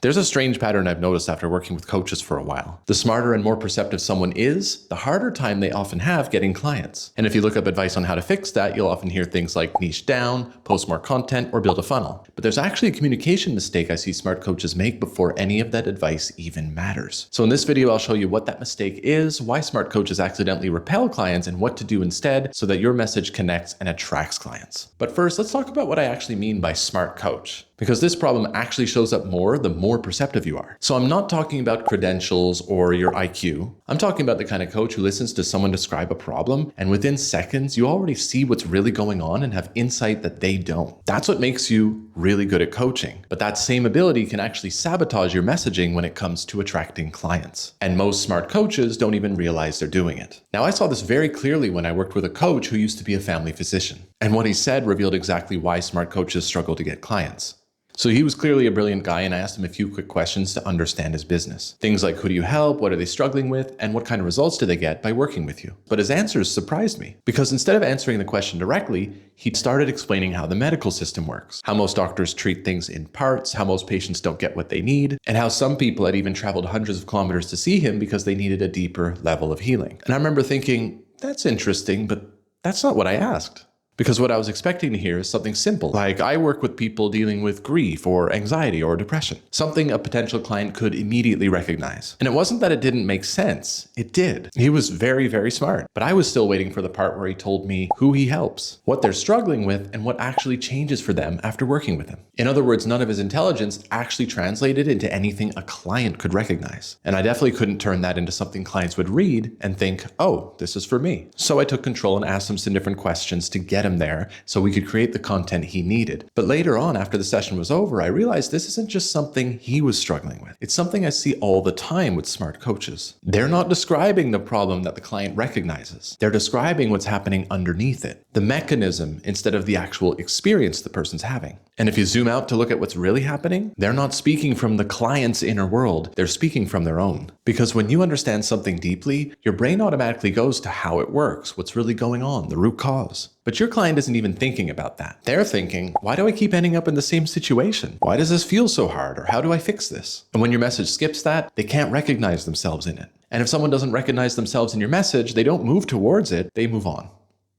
There's a strange pattern I've noticed after working with coaches for a while. The smarter and more perceptive someone is, the harder time they often have getting clients. And if you look up advice on how to fix that, you'll often hear things like niche down, post more content, or build a funnel. But there's actually a communication mistake I see smart coaches make before any of that advice even matters. So in this video, I'll show you what that mistake is, why smart coaches accidentally repel clients, and what to do instead so that your message connects and attracts clients. But first, let's talk about what I actually mean by smart coach, because this problem actually shows up more the more perceptive you are. So I'm not talking about credentials or your IQ. I'm talking about the kind of coach who listens to someone describe a problem, and within seconds, you already see what's really going on and have insight that they don't. That's what makes you really good at coaching. But that same ability can actually sabotage your messaging when it comes to attracting clients. And most smart coaches don't even realize they're doing it. Now, I saw this very clearly when I worked with a coach who used to be a family physician. And what he said revealed exactly why smart coaches struggle to get clients. So he was clearly a brilliant guy, and I asked him a few quick questions to understand his business. Things like, who do you help? What are they struggling with? And what kind of results do they get by working with you? But his answers surprised me, because instead of answering the question directly, he started explaining how the medical system works, how most doctors treat things in parts, how most patients don't get what they need, and how some people had even traveled hundreds of kilometers to see him because they needed a deeper level of healing. And I remember thinking, that's interesting, but that's not what I asked. Because what I was expecting to hear is something simple, like I work with people dealing with grief or anxiety or depression, something a potential client could immediately recognize. And it wasn't that it didn't make sense, it did. He was very, very smart, but I was still waiting for the part where he told me who he helps, what they're struggling with, and what actually changes for them after working with him. In other words, none of his intelligence actually translated into anything a client could recognize. And I definitely couldn't turn that into something clients would read and think, oh, this is for me. So I took control and asked him some different questions to get him there so we could create the content he needed. But later on, after the session was over, I realized this isn't just something he was struggling with. It's something I see all the time with smart coaches. They're not describing the problem that the client recognizes. They're describing what's happening underneath it, the mechanism instead of the actual experience the person's having. And if you zoom out to look at what's really happening, they're not speaking from the client's inner world, they're speaking from their own. Because when you understand something deeply, your brain automatically goes to how it works, what's really going on, the root cause. But your client isn't even thinking about that. They're thinking, why do I keep ending up in the same situation? Why does this feel so hard? Or how do I fix this? And when your message skips that, they can't recognize themselves in it. And if someone doesn't recognize themselves in your message, they don't move towards it, they move on.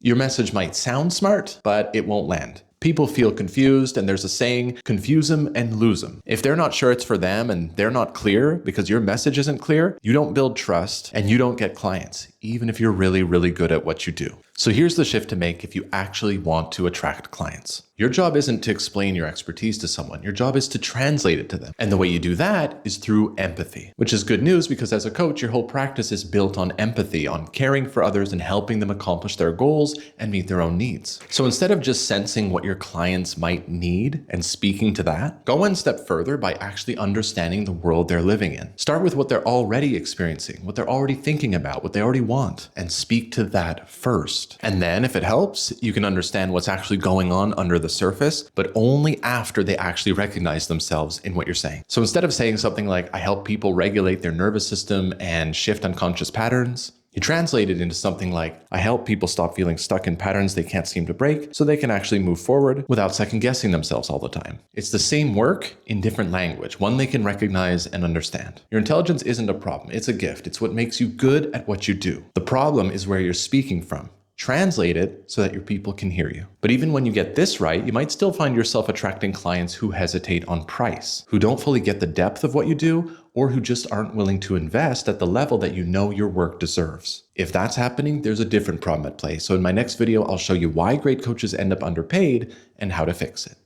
Your message might sound smart, but it won't land. People feel confused, and there's a saying, confuse them and lose them. If they're not sure it's for them and they're not clear because your message isn't clear, you don't build trust and you don't get clients, even if you're really, really good at what you do. So here's the shift to make if you actually want to attract clients. Your job isn't to explain your expertise to someone. Your job is to translate it to them. And the way you do that is through empathy, which is good news because as a coach, your whole practice is built on empathy, on caring for others and helping them accomplish their goals and meet their own needs. So instead of just sensing what your clients might need and speaking to that, go one step further by actually understanding the world they're living in. Start with what they're already experiencing, what they're already thinking about, what they already want, and speak to that first. And then if it helps, you can understand what's actually going on under the surface, but only after they actually recognize themselves in what you're saying. So instead of saying something like, I help people regulate their nervous system and shift unconscious patterns, you translate it into something like, I help people stop feeling stuck in patterns they can't seem to break so they can actually move forward without second guessing themselves all the time. It's the same work in different language, one they can recognize and understand. Your intelligence isn't a problem, it's a gift. It's what makes you good at what you do. The problem is where you're speaking from. Translate it so that your people can hear you. But even when you get this right, you might still find yourself attracting clients who hesitate on price, who don't fully get the depth of what you do, or who just aren't willing to invest at the level that you know your work deserves. If that's happening, there's a different problem at play. So in my next video, I'll show you why great coaches end up underpaid and how to fix it.